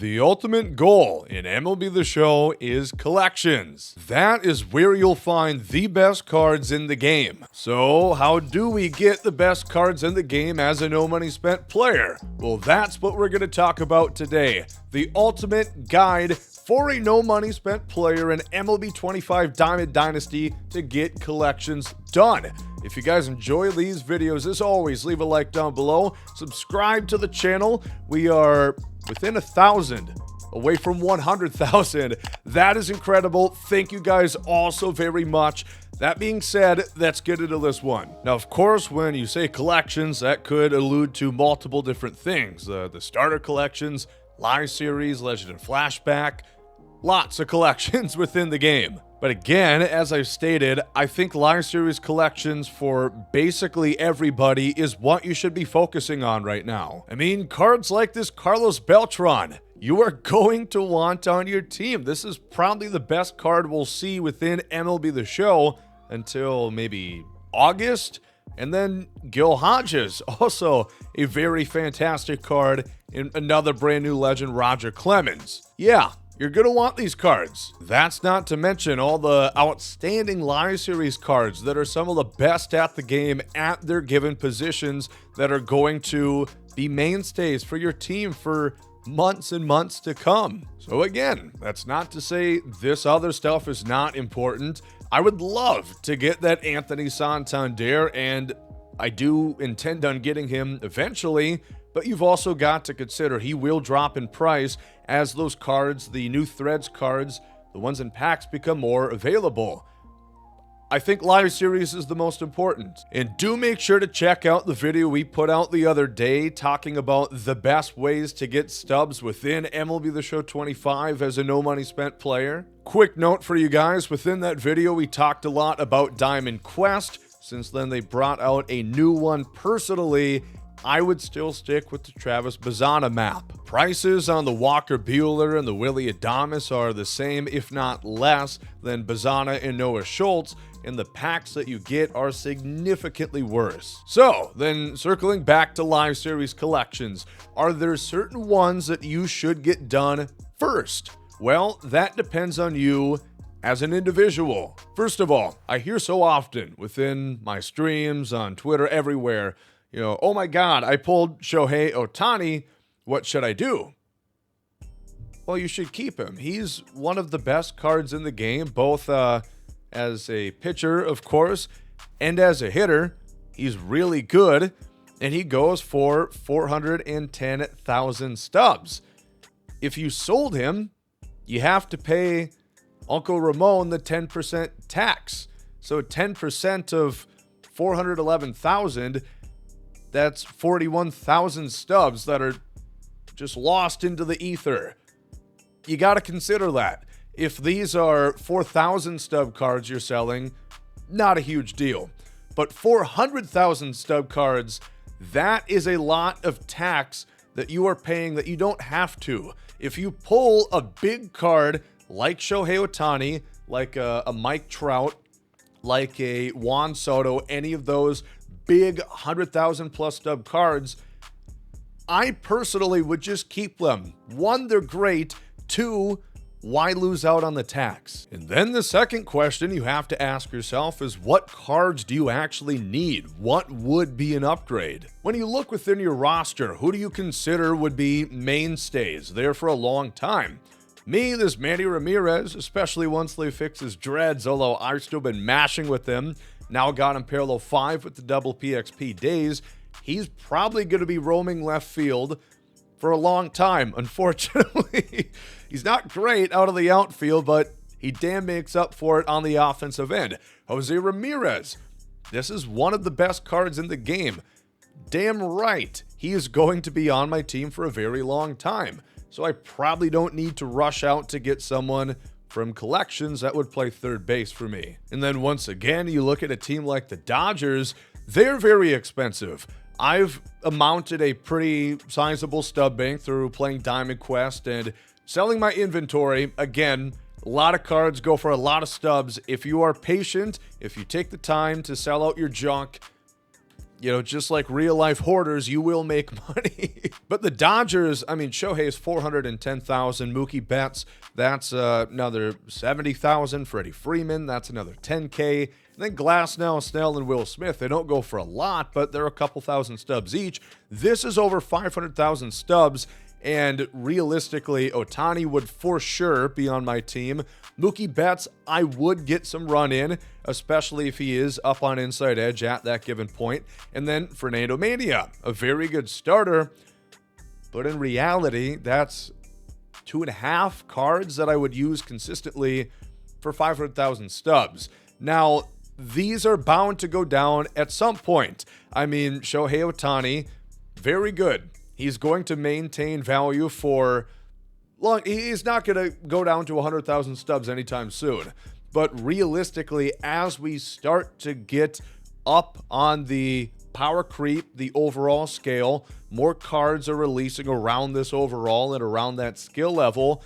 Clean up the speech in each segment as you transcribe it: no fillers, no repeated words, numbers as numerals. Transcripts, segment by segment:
The ultimate goal in MLB The Show is collections. That is where you'll find the best cards in the game. So how do we get the best cards in the game as a no money spent player? Well, that's what we're going to talk about today. The ultimate guide for a no money spent player in MLB 25 Diamond Dynasty to get collections done. If you guys enjoy these videos, as always, leave a like down below. Subscribe to the channel. We are within 1,000 away from 100,000. That is incredible. Thank you guys all so very much. That being said, let's get into this one. Now, of course, when you say collections, that could allude to multiple different things. The starter collections, live series, legend and flashback, lots of collections within the game. But again, as I've stated, I think live series collections for basically everybody is what you should be focusing on right now. I mean, cards like this Carlos Beltran, you are going to want on your team. This is probably the best card we'll see within MLB The Show until maybe August. And then Gil Hodges, also a very fantastic card, and another brand new legend, Roger Clemens. Yeah, you're going to want these cards. That's not to mention all the outstanding live series cards that are some of the best at the game at their given positions that are going to be mainstays for your team for months and months to come. So again, that's not to say this other stuff is not important. I would love to get that Anthony Santander, and I do intend on getting him eventually, but you've also got to consider he will drop in price as those cards, the new threads cards, the ones in packs, become more available. I think live series is the most important. And do make sure to check out the video we put out the other day talking about the best ways to get stubs within MLB The Show 25 as a no money spent player. Quick note for you guys, within that video we talked a lot about Diamond Quest. Since then they brought out a new one. Personally, I would still stick with the Travis Bazzana map. Prices on the Walker Buehler and the Willy Adames are the same, if not less, than Bazzana and Noah Schultz, and the packs that you get are significantly worse. So, then circling back to live series collections, are there certain ones that you should get done first? Well, that depends on you as an individual. First of all, I hear so often within my streams, on Twitter, everywhere, oh my God, I pulled Shohei Ohtani. What should I do? Well, you should keep him. He's one of the best cards in the game, both as a pitcher, of course, and as a hitter. He's really good, and he goes for 410,000 stubs. If you sold him, you have to pay Uncle Ramon the 10% tax. So 10% of 411,000, that's 41,000 stubs that are just lost into the ether. You got to consider that. If these are 4,000 stub cards you're selling, not a huge deal. But 400,000 stub cards, that is a lot of tax that you are paying that you don't have to. If you pull a big card like Shohei Ohtani, like a Mike Trout, like a Juan Soto, any of those big 100,000 plus stub cards, I personally would just keep them. One, they're great. Two, why lose out on the tax? And then the second question you have to ask yourself is, what cards do you actually need? What would be an upgrade? When you look within your roster, who do you consider would be mainstays there for a long time? Me, this Manny Ramirez, especially once they fix his dreads, although I've still been mashing with him. Now got him parallel 5 with the double PXP days. He's probably going to be roaming left field for a long time, unfortunately. He's not great out of the outfield, but he damn makes up for it on the offensive end. Jose Ramirez, this is one of the best cards in the game. Damn right, he is going to be on my team for a very long time. So I probably don't need to rush out to get someone from collections that would play third base for me. And then once again, you look at a team like the Dodgers, they're very expensive. I've amounted a pretty sizable stub bank through playing Diamond Quest and selling my inventory. Again, a lot of cards go for a lot of stubs. If you are patient, if you take the time to sell out your junk, just like real life hoarders, you will make money. But the Dodgers, I mean, Shohei's 410,000. Mookie Betts, that's another 70,000. Freddie Freeman, that's another 10K. And then Glasnow, Snell, and Will Smith, they don't go for a lot, but they're a couple thousand stubs each. This is over 500,000 stubs. And realistically, Ohtani would for sure be on my team. Mookie Betts, I would get some run in, especially if he is up on inside edge at that given point. And then Fernando Mania, a very good starter. But in reality, that's 2.5 cards that I would use consistently for 500,000 stubs. Now, these are bound to go down at some point. I mean, Shohei Ohtani, very good. He's going to maintain value for long. He's not going to go down to 100,000 stubs anytime soon. But realistically, as we start to get up on the power creep, the overall scale, more cards are releasing around this overall and around that skill level.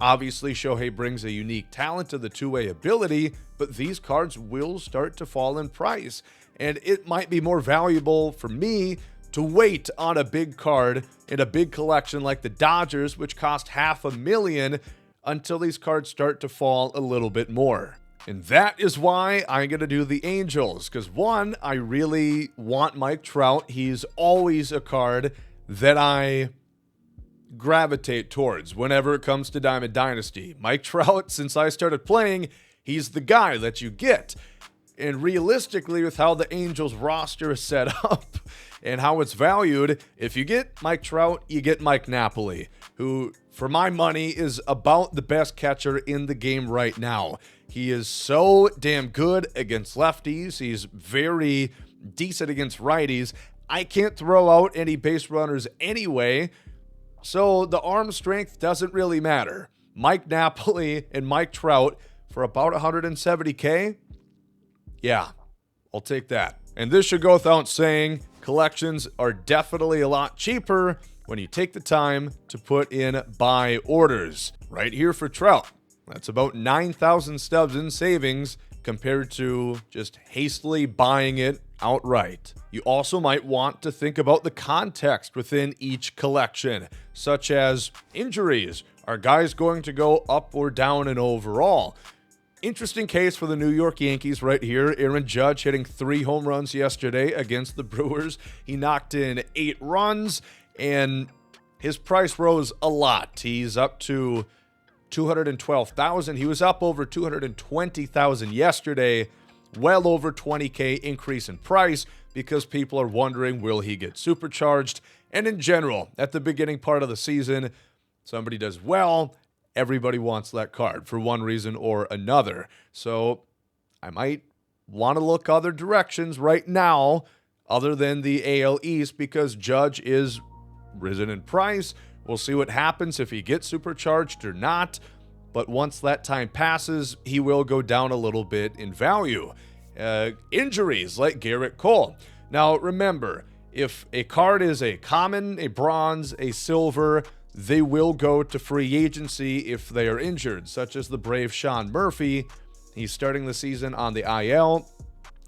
Obviously, Shohei brings a unique talent to the two-way ability, but these cards will start to fall in price. And it might be more valuable for me to wait on a big card in a big collection like the Dodgers, which cost $500,000, until these cards start to fall a little bit more. And that is why I'm going to do the Angels, because one, I really want Mike Trout. He's always a card that I gravitate towards whenever it comes to Diamond Dynasty. Mike Trout, since I started playing, he's the guy that you get. And realistically, with how the Angels roster is set up and how it's valued, if you get Mike Trout, you get Mike Napoli, who, for my money, is about the best catcher in the game right now. He is so damn good against lefties. He's very decent against righties. I can't throw out any base runners anyway, so the arm strength doesn't really matter. Mike Napoli and Mike Trout for about 170K? Yeah, I'll take that. And this should go without saying, collections are definitely a lot cheaper when you take the time to put in buy orders. Right here for Trout, that's about 9,000 stubs in savings compared to just hastily buying it outright. You also might want to think about the context within each collection, such as injuries. Are guys going to go up or down in overall? Interesting case for the New York Yankees right here. Aaron Judge hitting 3 home runs yesterday against the Brewers. He knocked in 8 runs, and his price rose a lot. He's up to 212,000. He was up over 220,000 yesterday. Well over 20K increase in price because people are wondering, will he get supercharged? And in general, at the beginning part of the season, somebody does well, everybody wants that card for one reason or another. So I might want to look other directions right now other than the AL East because Judge is risen in price. We'll see what happens if he gets supercharged or not. But once that time passes, he will go down a little bit in value. Injuries like Garrett Cole. Now remember, if a card is a common, a bronze, a silver, they will go to free agency if they are injured, such as the Brave Sean Murphy. He's starting the season on the IL,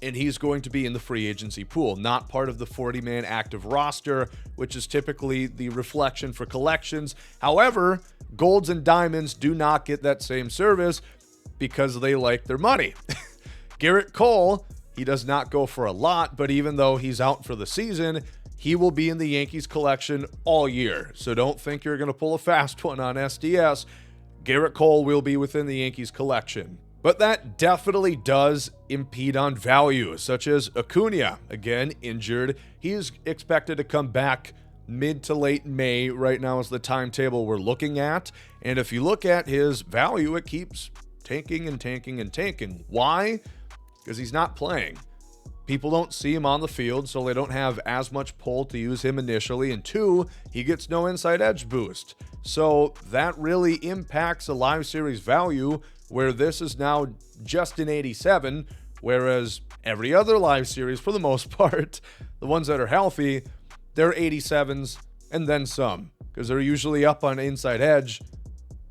and he's going to be in the free agency pool, not part of the 40-man active roster, which is typically the reflection for collections. However, golds and diamonds do not get that same service because they like their money. Garrett Cole, he does not go for a lot, but even though he's out for the season, he will be in the Yankees collection all year. So don't think you're going to pull a fast one on SDS. Garrett Cole will be within the Yankees collection. But that definitely does impede on value, such as Acuna, again, injured. He is expected to come back mid to late May. Right now is the timetable we're looking at. And if you look at his value, it keeps tanking and tanking and tanking. Why? Because he's not playing. People don't see him on the field, so they don't have as much pull to use him initially. And 2, he gets no inside edge boost. So that really impacts a live series value, where this is now just an 87, whereas every other live series, for the most part, the ones that are healthy, they're 87s and then some, because they're usually up on inside edge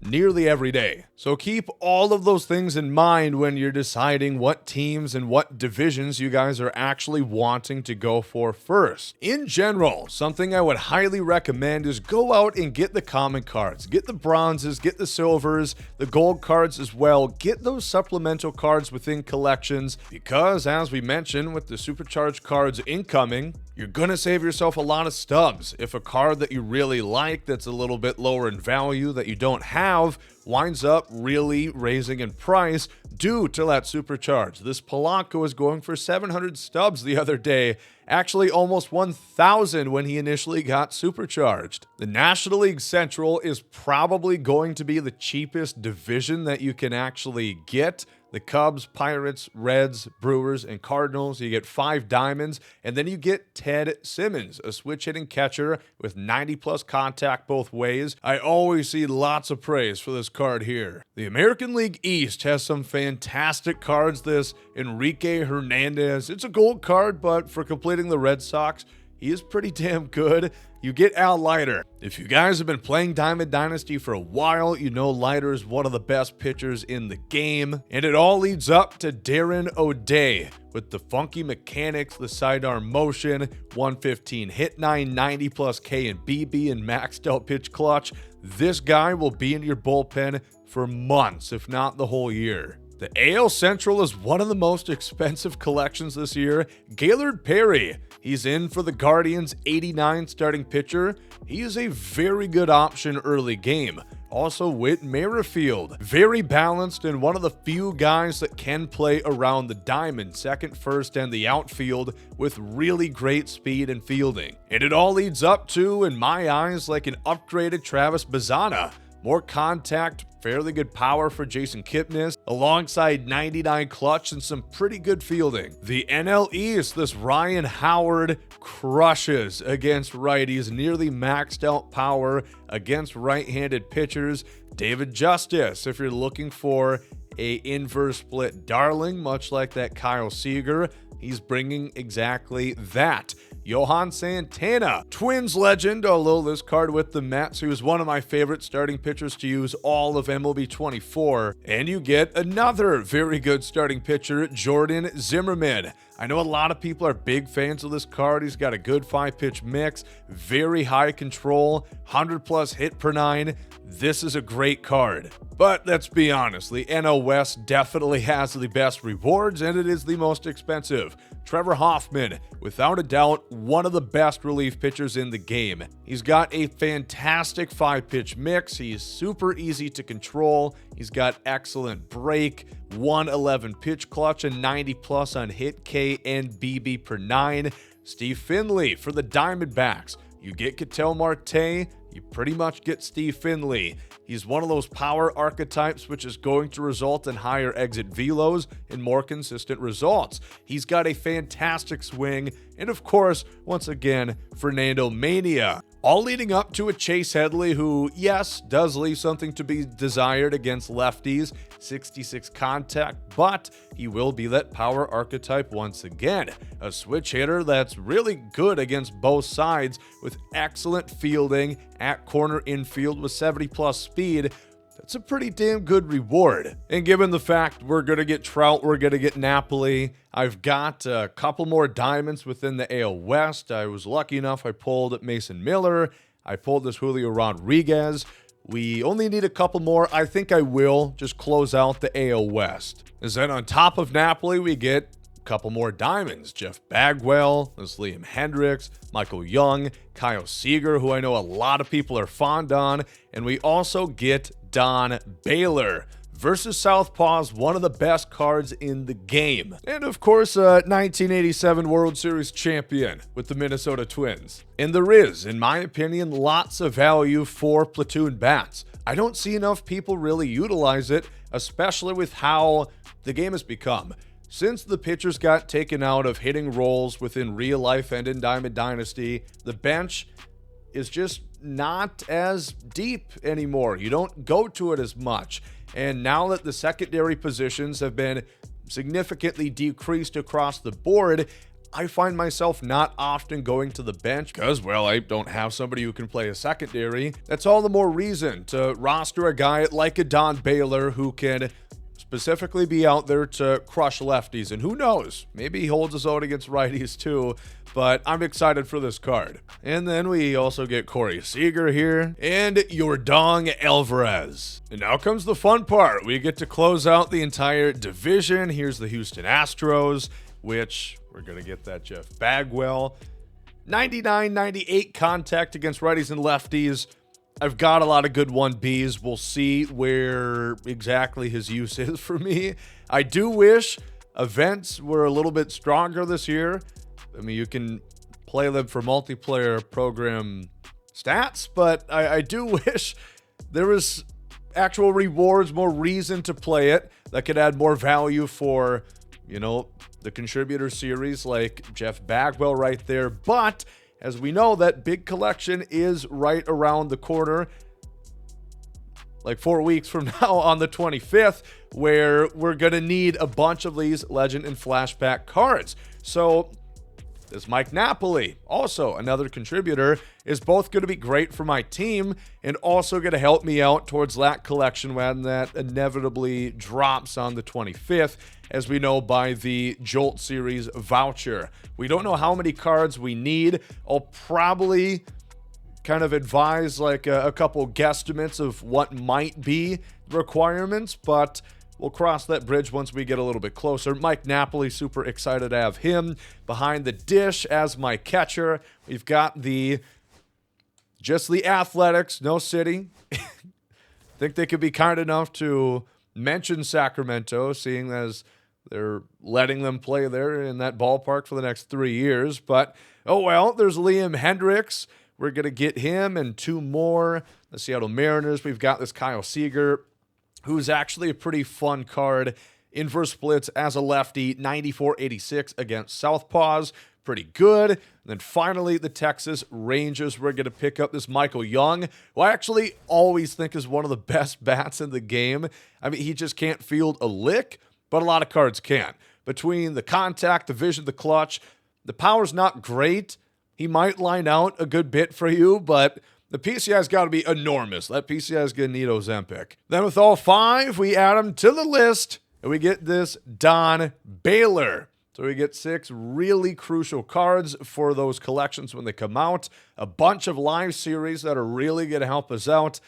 nearly every day. So keep all of those things in mind when you're deciding what teams and what divisions you guys are actually wanting to go for first. In general, something I would highly recommend is go out and get the common cards. Get the bronzes, get the silvers, the gold cards as well. Get those supplemental cards within collections because, as we mentioned, with the supercharged cards incoming, you're gonna save yourself a lot of stubs. If a card that you really like that's a little bit lower in value that you don't have winds up really raising in price due to that supercharge. This Polanco is going for 700 stubs the other day, actually almost 1,000 when he initially got supercharged. The National League Central is probably going to be the cheapest division that you can actually get. The Cubs, Pirates, Reds, Brewers, and Cardinals. You get 5 diamonds, and then you get Ted Simmons, a switch-hitting catcher with 90-plus contact both ways. I always see lots of praise for this card here. The American League East has some fantastic cards. This Enrique Hernandez, it's a gold card, but for completing the Red Sox, he is pretty damn good. You get Al Leiter. If you guys have been playing Diamond Dynasty for a while, you know Leiter is one of the best pitchers in the game. And it all leads up to Darren O'Day with the funky mechanics, the sidearm motion, 115 hit 990 plus K and BB and maxed out pitch clutch. This guy will be in your bullpen for months, if not the whole year. The AL Central is one of the most expensive collections this year. Gaylord Perry, he's in for the Guardians, 89 starting pitcher. He is a very good option early game. Also, Whit Merrifield, very balanced and one of the few guys that can play around the diamond, second, first, and the outfield with really great speed and fielding. And it all leads up to, in my eyes, like an upgraded Travis Bazzana. More contact, fairly good power for Jason Kipnis, alongside 99 clutch and some pretty good fielding. The NL East, this Ryan Howard crushes against righties, nearly maxed out power against right-handed pitchers. David Justice, if you're looking for a inverse split darling, much like that Kyle Seager, he's bringing exactly that. Johan Santana, Twins legend, although this card with the Mets, he was one of my favorite starting pitchers to use all of MLB 24. And you get another very good starting pitcher, Jordan Zimmermann. I know a lot of people are big fans of this card. He's got a good 5-pitch mix, very high control, 100+ hit per 9. This is a great card. But let's be honest, the NL West definitely has the best rewards, and it is the most expensive. Trevor Hoffman, without a doubt, one of the best relief pitchers in the game. He's got a fantastic 5-pitch mix. He's super easy to control. He's got excellent break, 111 pitch clutch, and 90+ on hit K and BB per 9. Steve Finley for the Diamondbacks. You get Ketel Marte, you pretty much get Steve Finley. He's one of those power archetypes which is going to result in higher exit velos and more consistent results. He's got a fantastic swing, and of course, once again, Fernando Mania. All leading up to a Chase Headley who, yes, does leave something to be desired against lefties, 66 contact, but he will be that power archetype once again. A switch hitter that's really good against both sides with excellent fielding at corner infield with 70+ speed. That's a pretty damn good reward. And given the fact we're going to get Trout, we're going to get Napoli, I've got a couple more diamonds within the AL West. I was lucky enough, I pulled Mason Miller. I pulled this Julio Rodriguez. We only need a couple more. I think I will just close out the AL West. And then on top of Napoli, we get a couple more diamonds. Jeff Bagwell, this Liam Hendricks, Michael Young, Kyle Seager, who I know a lot of people are fond on. And we also get Don Baylor versus Southpaws, one of the best cards in the game. And of course, 1987 World Series champion with the Minnesota Twins. And there is, in my opinion, lots of value for platoon bats. I don't see enough people really utilize it, especially with how the game has become. Since the pitchers got taken out of hitting roles within real life and in Diamond Dynasty, the bench is just not as deep anymore. You don't go to it as much. And now that the secondary positions have been significantly decreased across the board, I find myself not often going to the bench because, well, I don't have somebody who can play a secondary. That's all the more reason to roster a guy like a Don Baylor who can specifically be out there to crush lefties. And who knows, maybe he holds his own against righties too, but I'm excited for this card. And then we also get Corey Seager here and Yordan Alvarez. And now comes the fun part. We get to close out the entire division. Here's the Houston Astros, which we're going to get that Jeff Bagwell. 99-98 contact against righties and lefties. I've got a lot of good 1Bs. We'll see where exactly his use is for me. I do wish events were a little bit stronger this year. I mean, you can play them for multiplayer program stats, but I do wish there was actual rewards, more reason to play it that could add more value for, you know, the contributor series like Jeff Bagwell right there. But as we know, that big collection is right around the corner, like 4 weeks from now on the 25th, where we're going to need a bunch of these Legend and Flashback cards. So this Mike Napoli, also another contributor, is both going to be great for my team and also going to help me out towards that collection when that inevitably drops on the 25th, as we know by the Jolt Series voucher. We don't know how many cards we need. I'll probably kind of advise like a couple guesstimates of what might be requirements, but we'll cross that bridge once we get a little bit closer. Mike Napoli, super excited to have him behind the dish as my catcher. We've got just the Athletics, no City. Think they could be kind enough to mention Sacramento, seeing as they're letting them play there in that ballpark for the next 3 years. But, oh well, there's Liam Hendricks. We're going to get him and 2 more. The Seattle Mariners, we've got this Kyle Seager, who's actually a pretty fun card. Inverse splits as a lefty, 94-86 against Southpaws. Pretty good. And then finally, the Texas Rangers. We're going to pick up this Michael Young, who I actually always think is one of the best bats in the game. I mean, he just can't field a lick, but a lot of cards can. Between the contact, the vision, the clutch, the power's not great. He might line out a good bit for you, but the PCI's got to be enormous. That PCI is going to need Ozempic. Then with all 5, we add them to the list, and we get this Don Baylor. So we get 6 really crucial cards for those collections when they come out. A bunch of live series that are really going to help us out.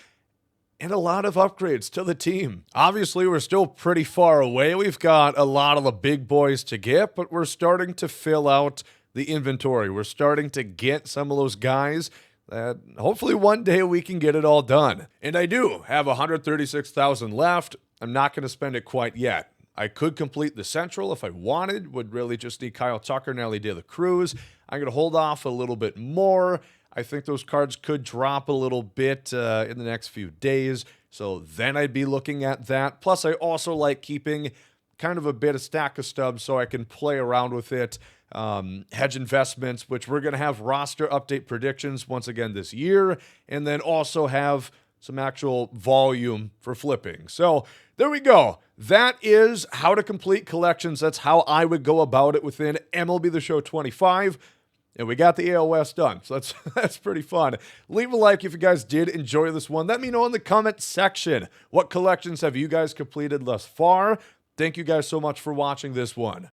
And a lot of upgrades to the team. Obviously, we're still pretty far away. We've got a lot of the big boys to get, but we're starting to fill out the inventory. We're starting to get some of those guys that hopefully one day we can get it all done. And I do have 136,000 left. I'm not going to spend it quite yet. I could complete the Central if I wanted. Would really just need Kyle Tucker and Ellie De La Cruz. I'm going to hold off a little bit more. I think those cards could drop a little bit in the next few days. So then I'd be looking at that. Plus, I also like keeping kind of a bit of stack of stubs so I can play around with it. Hedge investments, which we're going to have roster update predictions once again this year. And then also have some actual volume for flipping. So there we go. That is how to complete collections. That's how I would go about it within MLB The Show 25. And we got the AOS done, so that's pretty fun. Leave a like if you guys did enjoy this one. Let me know in the comment section what collections have you guys completed thus far. Thank you guys so much for watching this one.